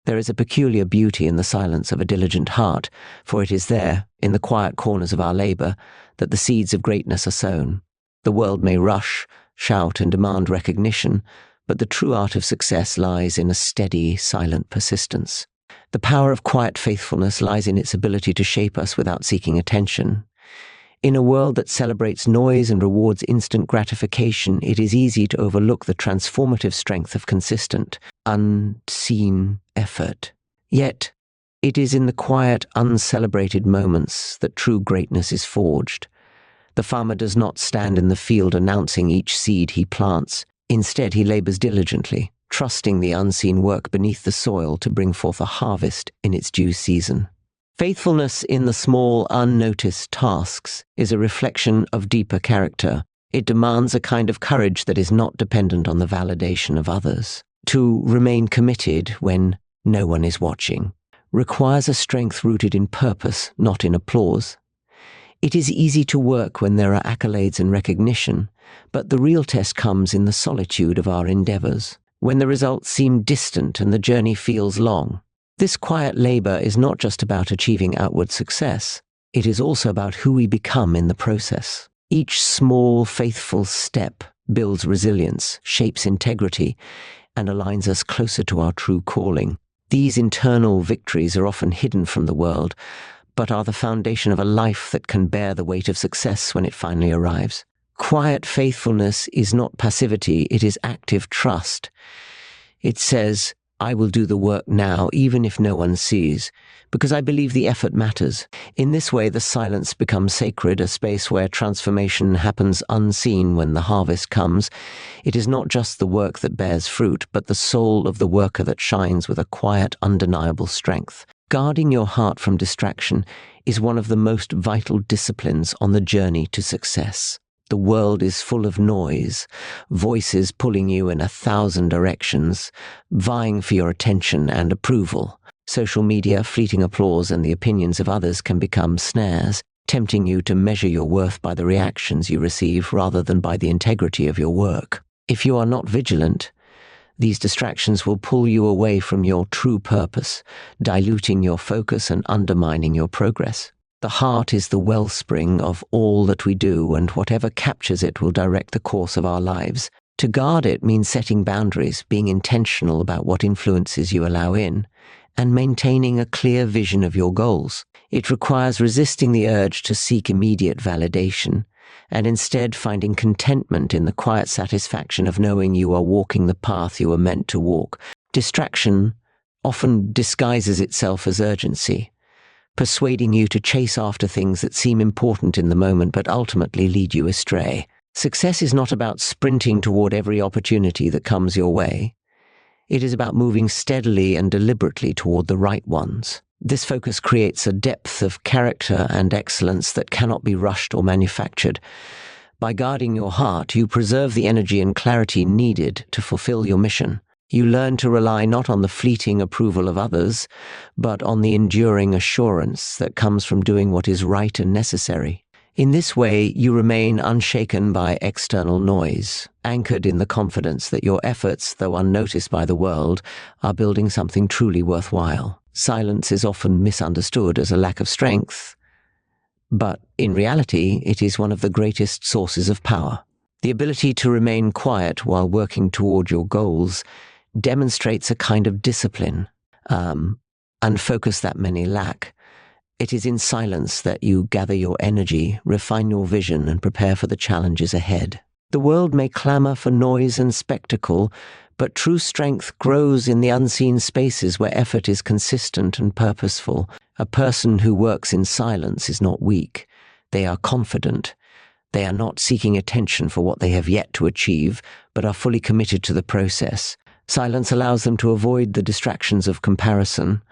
There is a peculiar beauty in the silence of a diligent heart, for it is there, in the quiet corners of our labor, that the seeds of greatness are sown. The world may rush, shout, and demand recognition, but the true art of success lies in a steady, silent persistence. The power of quiet faithfulness lies in its ability to shape us without seeking attention. In a world that celebrates noise and rewards instant gratification, it is easy to overlook the transformative strength of consistent, unseen effort. Yet, it is in the quiet, uncelebrated moments that true greatness is forged. The farmer does not stand in the field announcing each seed he plants. Instead, he labors diligently, trusting the unseen work beneath the soil to bring forth a harvest in its due season. Faithfulness in the small, unnoticed tasks is a reflection of deeper character. It demands a kind of courage that is not dependent on the validation of others. To remain committed when no one is watching requires a strength rooted in purpose, not in applause. It is easy to work when there are accolades and recognition, but the real test comes in the solitude of our endeavors, when the results seem distant and the journey feels long. This quiet labor is not just about achieving outward success, it is also about who we become in the process. Each small, faithful step builds resilience, shapes integrity, and aligns us closer to our true calling. These internal victories are often hidden from the world, but are the foundation of a life that can bear the weight of success when it finally arrives. Quiet faithfulness is not passivity, it is active trust. It says, I will do the work now, even if no one sees, because I believe the effort matters. In this way, the silence becomes sacred, a space where transformation happens unseen when the harvest comes. It is not just the work that bears fruit, but the soul of the worker that shines with a quiet, undeniable strength. Guarding your heart from distraction is one of the most vital disciplines on the journey to success. The world is full of noise, voices pulling you in 1,000 directions, vying for your attention and approval. Social media, fleeting applause, and the opinions of others can become snares, tempting you to measure your worth by the reactions you receive rather than by the integrity of your work. If you are not vigilant, these distractions will pull you away from your true purpose, diluting your focus and undermining your progress. The heart is the wellspring of all that we do, and whatever captures it will direct the course of our lives. To guard it means setting boundaries, being intentional about what influences you allow in, and maintaining a clear vision of your goals. It requires resisting the urge to seek immediate validation, and instead finding contentment in the quiet satisfaction of knowing you are walking the path you were meant to walk. Distraction often disguises itself as urgency, persuading you to chase after things that seem important in the moment but ultimately lead you astray. Success is not about sprinting toward every opportunity that comes your way. It is about moving steadily and deliberately toward the right ones. This focus creates a depth of character and excellence that cannot be rushed or manufactured. By guarding your heart, you preserve the energy and clarity needed to fulfill your mission. You learn to rely not on the fleeting approval of others, but on the enduring assurance that comes from doing what is right and necessary. In this way, you remain unshaken by external noise, anchored in the confidence that your efforts, though unnoticed by the world, are building something truly worthwhile. Silence is often misunderstood as a lack of strength, but in reality, it is one of the greatest sources of power. The ability to remain quiet while working toward your goals demonstrates a kind of discipline and focus that many lack. It is in silence that you gather your energy, refine your vision, and prepare for the challenges ahead. The world may clamor for noise and spectacle, but true strength grows in the unseen spaces where effort is consistent and purposeful. A person who works in silence is not weak. They are confident. They are not seeking attention for what they have yet to achieve, but are fully committed to the process. Silence allows them to avoid the distractions of comparison,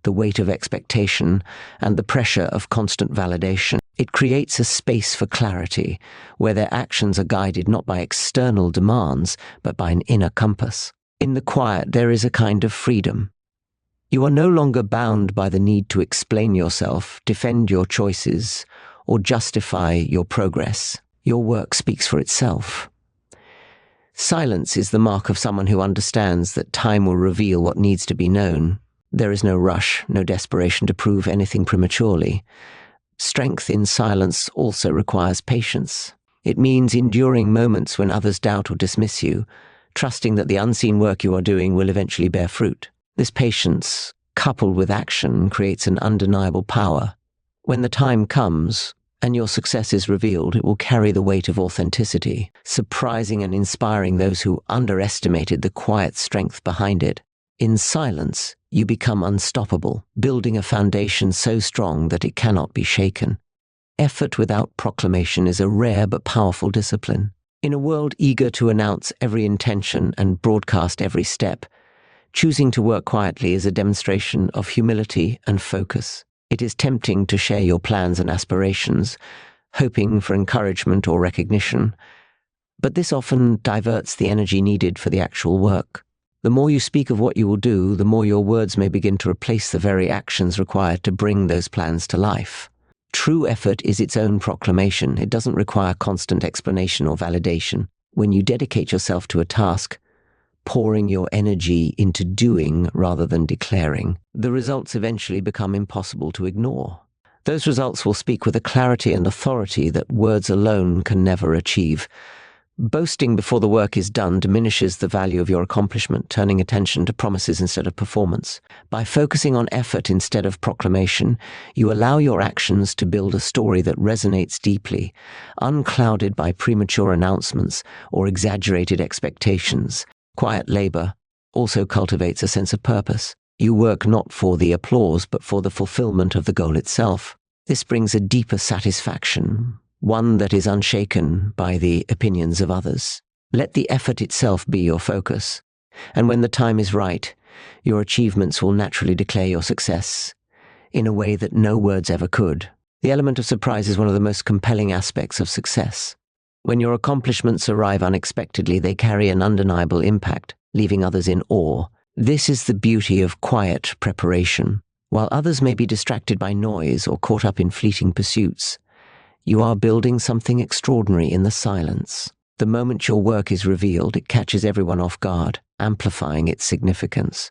the weight of expectation, and the pressure of constant validation. It creates a space for clarity, where their actions are guided not by external demands, but by an inner compass. In the quiet, there is a kind of freedom. You are no longer bound by the need to explain yourself, defend your choices, or justify your progress. Your work speaks for itself. Silence is the mark of someone who understands that time will reveal what needs to be known. There is no rush, no desperation to prove anything prematurely. Strength in silence also requires patience. It means enduring moments when others doubt or dismiss you, trusting that the unseen work you are doing will eventually bear fruit. This patience, coupled with action, creates an undeniable power. When the time comes, and your success is revealed, it will carry the weight of authenticity, surprising and inspiring those who underestimated the quiet strength behind it. In silence, you become unstoppable, building a foundation so strong that it cannot be shaken. Effort without proclamation is a rare but powerful discipline. In a world eager to announce every intention and broadcast every step, choosing to work quietly is a demonstration of humility and focus. It is tempting to share your plans and aspirations, hoping for encouragement or recognition, but this often diverts the energy needed for the actual work. The more you speak of what you will do, the more your words may begin to replace the very actions required to bring those plans to life. True effort is its own proclamation. It doesn't require constant explanation or validation. When you dedicate yourself to a task, pouring your energy into doing rather than declaring, the results eventually become impossible to ignore. Those results will speak with a clarity and authority that words alone can never achieve. Boasting before the work is done diminishes the value of your accomplishment, turning attention to promises instead of performance. By focusing on effort instead of proclamation, you allow your actions to build a story that resonates deeply, unclouded by premature announcements or exaggerated expectations. Quiet labor also cultivates a sense of purpose. You work not for the applause, but for the fulfillment of the goal itself. This brings a deeper satisfaction, one that is unshaken by the opinions of others. Let the effort itself be your focus, and when the time is right, your achievements will naturally declare your success in a way that no words ever could. The element of surprise is one of the most compelling aspects of success. When your accomplishments arrive unexpectedly, they carry an undeniable impact, leaving others in awe. This is the beauty of quiet preparation. While others may be distracted by noise or caught up in fleeting pursuits, you are building something extraordinary in the silence. The moment your work is revealed, it catches everyone off guard, amplifying its significance.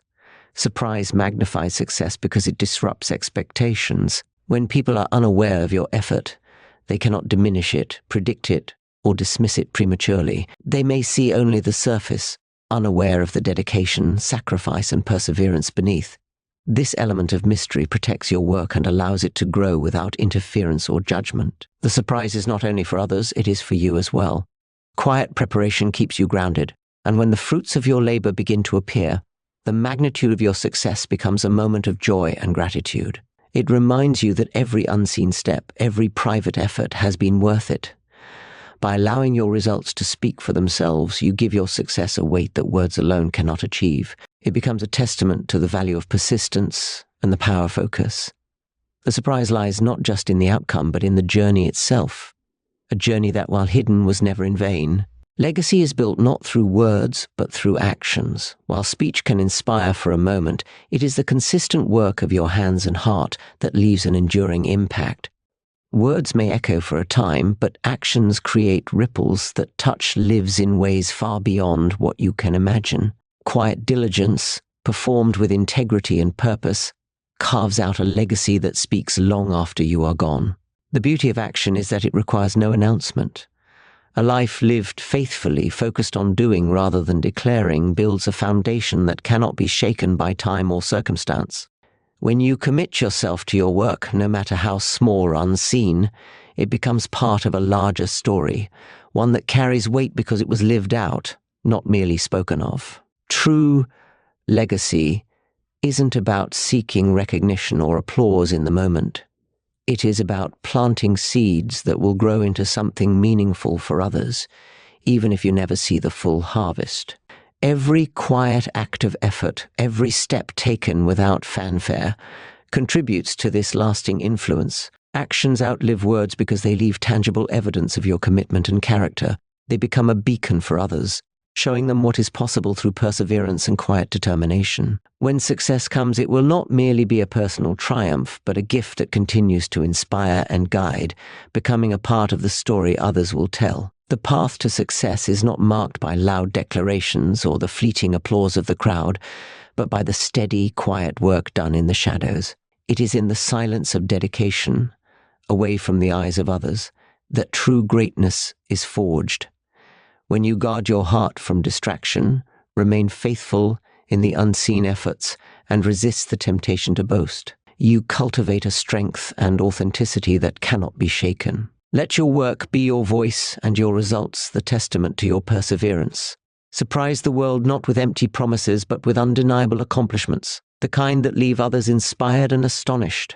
Surprise magnifies success because it disrupts expectations. When people are unaware of your effort, they cannot diminish it, predict it, or dismiss it prematurely. They may see only the surface, unaware of the dedication, sacrifice, and perseverance beneath. This element of mystery protects your work and allows it to grow without interference or judgment. The surprise is not only for others, it is for you as well. Quiet preparation keeps you grounded, and when the fruits of your labor begin to appear, the magnitude of your success becomes a moment of joy and gratitude. It reminds you that every unseen step, every private effort has been worth it. By allowing your results to speak for themselves, you give your success a weight that words alone cannot achieve. It becomes a testament to the value of persistence and the power of focus. The surprise lies not just in the outcome, but in the journey itself, a journey that, while hidden, was never in vain. Legacy is built not through words, but through actions. While speech can inspire for a moment, it is the consistent work of your hands and heart that leaves an enduring impact. Words may echo for a time, but actions create ripples that touch lives in ways far beyond what you can imagine. Quiet diligence, performed with integrity and purpose, carves out a legacy that speaks long after you are gone. The beauty of action is that it requires no announcement. A life lived faithfully, focused on doing rather than declaring, builds a foundation that cannot be shaken by time or circumstance. When you commit yourself to your work, no matter how small or unseen, it becomes part of a larger story, one that carries weight because it was lived out, not merely spoken of. True legacy isn't about seeking recognition or applause in the moment. It is about planting seeds that will grow into something meaningful for others, even if you never see the full harvest. Every quiet act of effort, every step taken without fanfare, contributes to this lasting influence. Actions outlive words because they leave tangible evidence of your commitment and character. They become a beacon for others, showing them what is possible through perseverance and quiet determination. When success comes, it will not merely be a personal triumph, but a gift that continues to inspire and guide, becoming a part of the story others will tell. The path to success is not marked by loud declarations or the fleeting applause of the crowd, but by the steady, quiet work done in the shadows. It is in the silence of dedication, away from the eyes of others, that true greatness is forged. When you guard your heart from distraction, remain faithful in the unseen efforts, and resist the temptation to boast, you cultivate a strength and authenticity that cannot be shaken. Let your work be your voice and your results the testament to your perseverance. Surprise the world not with empty promises but with undeniable accomplishments, the kind that leave others inspired and astonished.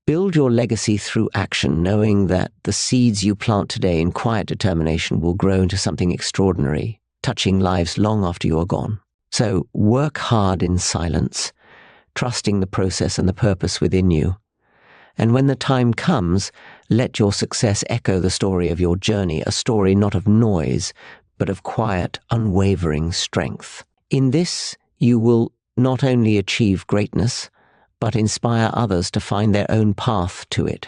Build your legacy through action, knowing that the seeds you plant today in quiet determination will grow into something extraordinary, touching lives long after you are gone. So work hard in silence, trusting the process and the purpose within you. And when the time comes, let your success echo the story of your journey, a story not of noise, but of quiet, unwavering strength. In this, you will not only achieve greatness, but inspire others to find their own path to it.